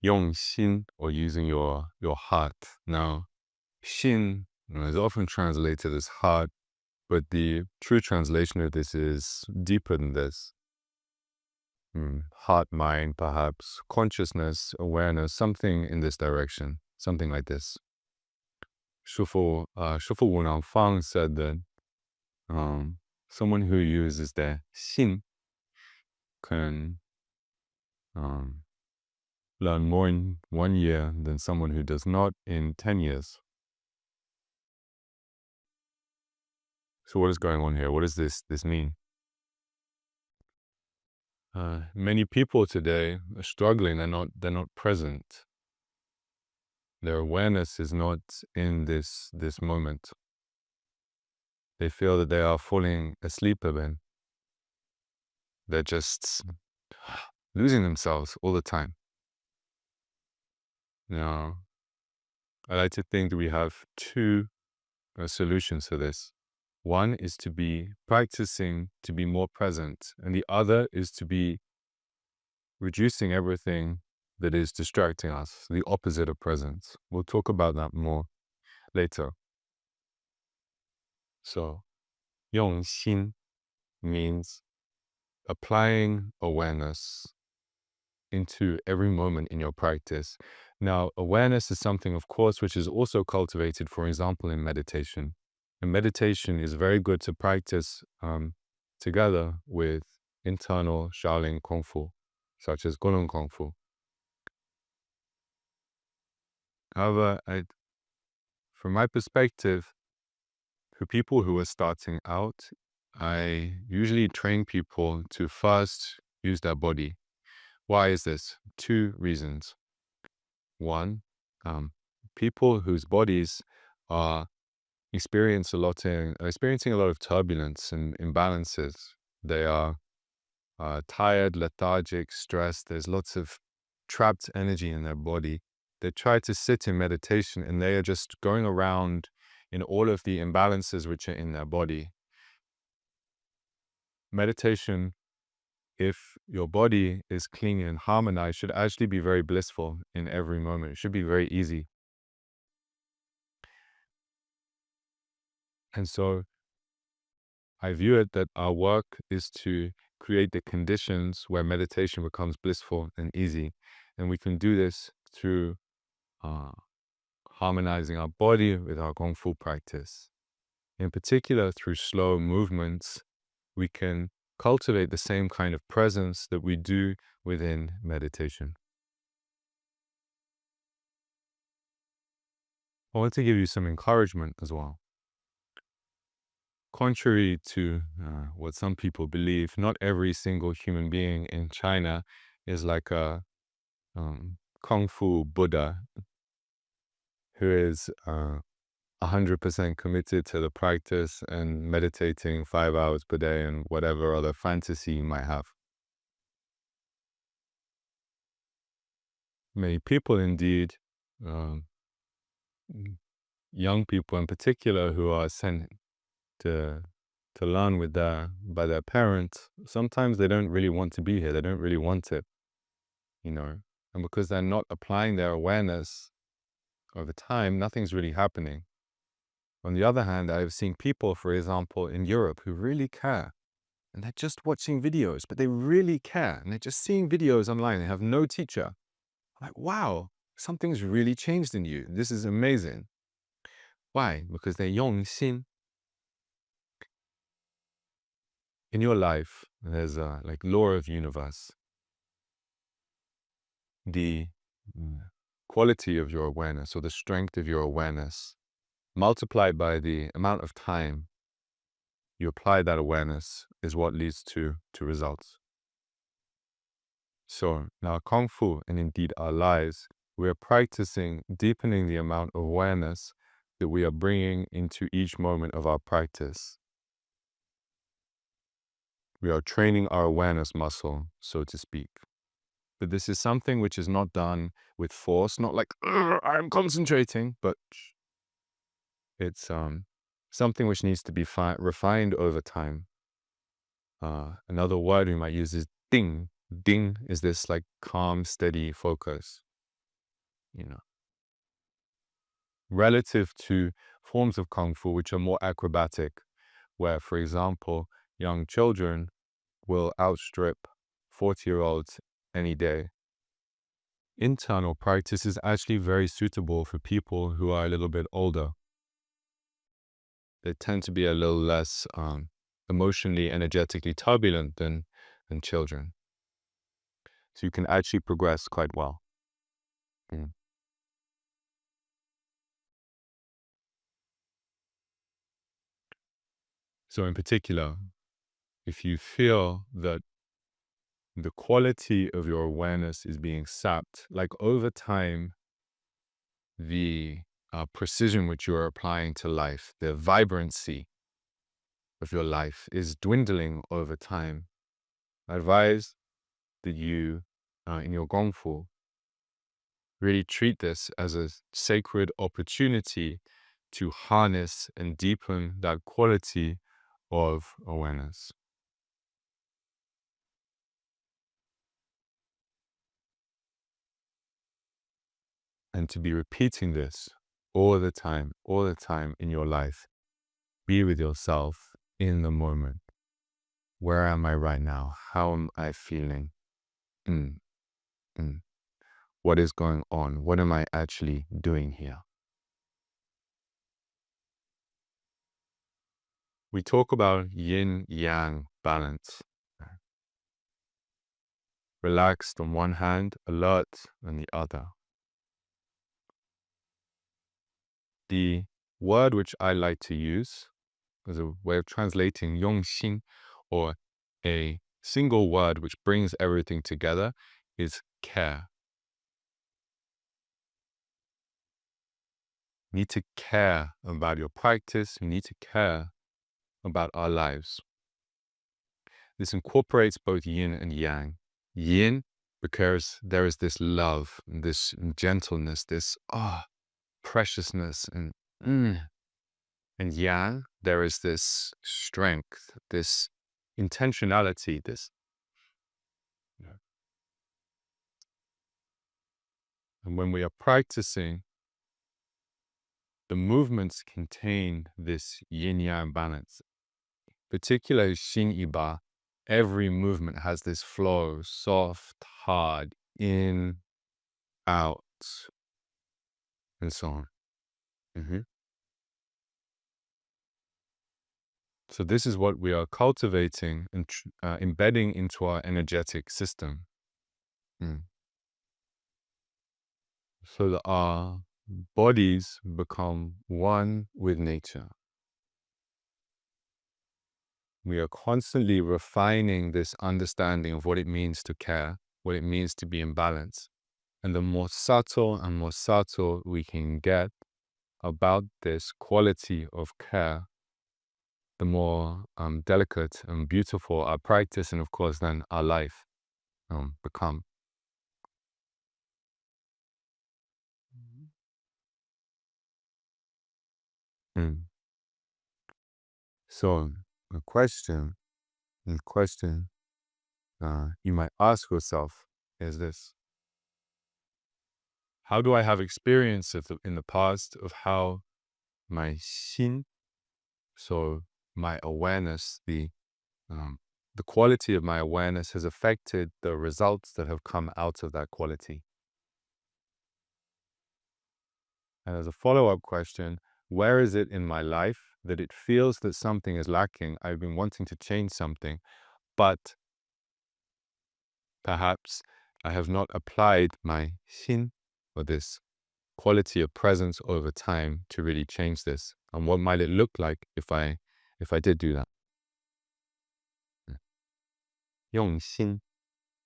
用心, or using your heart. Now, 心 is often translated as heart, but the true translation of this is deeper than this. Heart, mind, perhaps, consciousness, awareness, something in this direction, something like this. Shifu Wu Nanfang said that someone who uses their 心 can learn more in 1 year than someone who does not in 10 years. So what is going on here? What does this mean? Many people today are struggling. They're not present. Their awareness is not in this moment. They feel that they are falling asleep again. They're just losing themselves all the time. Now, I like to think that we have two solutions for this. One is to be practicing to be more present, and the other is to be reducing everything that is distracting us, the opposite of presence. We'll talk about that more later. So, 用心 means applying awareness into every moment in your practice. Now, awareness is something, of course, which is also cultivated, for example, in meditation. And meditation is very good to practice together with internal Shaolin Kung Fu, such as Gulun Kung Fu. However, from my perspective, for people who are starting out, I usually train people to first use their body. Why is this? Two reasons. One, people whose bodies are experiencing a lot of turbulence and imbalances. They are tired, lethargic, stressed. There's lots of trapped energy in their body. They try to sit in meditation and they are just going around in all of the imbalances which are in their body. Meditation, if your body is clean and harmonized, should actually be very blissful in every moment. It should be very easy. And so I view it that our work is to create the conditions where meditation becomes blissful and easy. And we can do this through harmonizing our body with our Kung Fu practice. In particular, through slow movements, we can cultivate the same kind of presence that we do within meditation. I want to give you some encouragement as well. Contrary to what some people believe, not every single human being in China is like a Kung Fu Buddha who is 100% committed to the practice and meditating 5 hours per day and whatever other fantasy you might have. Many people indeed, young people in particular who are sent to learn by their parents, sometimes they don't really want to be here. They don't really want it, and because they're not applying their awareness over time, nothing's really happening. On the other hand, I've seen people, for example, in Europe who really care, and they're just watching videos, but they really care, and they're just seeing videos online. They have no teacher. I'm like, wow, something's really changed in you. This is amazing. Why? Because they're 用心. In your life, there's a law of universe. The quality of your awareness, or the strength of your awareness, multiplied by the amount of time you apply that awareness, is what leads to results. So in our Kung Fu, and indeed our lives, we are practicing deepening the amount of awareness that we are bringing into each moment of our practice. We are training our awareness muscle, so to speak. But this is something which is not done with force, not like, I'm concentrating, but it's something which needs to be refined over time. Another word we might use is dìng. Dìng is this calm, steady focus. relative to forms of Kung Fu which are more acrobatic, where, for example, young children will outstrip 40-year-olds any day. Internal practice is actually very suitable for people who are a little bit older. They tend to be a little less emotionally, energetically turbulent than children. So you can actually progress quite well. So in particular, if you feel that the quality of your awareness is being sapped, like over time, the precision which you are applying to life, the vibrancy of your life is dwindling over time, I advise that you, in your Gong Fu, really treat this as a sacred opportunity to harness and deepen that quality of awareness. And to be repeating this all the time in your life. Be with yourself in the moment. Where am I right now? How am I feeling? What is going on? What am I actually doing here? We talk about yin-yang balance. Relaxed on one hand, alert on the other. The word which I like to use as a way of translating yongxin, or a single word which brings everything together, is care. You need to care about your practice. You need to care about our lives. This incorporates both yin and yang. Yin, because there is this love, this gentleness, this preciousness, and yang, there is this strength, this intentionality, this. And when we are practicing, the movements contain this yin-yang balance. Particularly Xin Yiba, every movement has this flow, soft, hard, in, out, and so on. So this is what we are cultivating and embedding into our energetic system. So that our bodies become one with nature. We are constantly refining this understanding of what it means to care, what it means to be in balance. And the more subtle and more subtle we can get about this quality of care, the more delicate and beautiful our practice, and of course then our life become. So the question you might ask yourself is this: how do I have experience in the past of how my xin, so my awareness, the quality of my awareness has affected the results that have come out of that quality? And as a follow-up question, where is it in my life that it feels that something is lacking? I've been wanting to change something, but perhaps I have not applied my xin, or this quality of presence over time, to really change this. And what might it look like if I did do that? 用心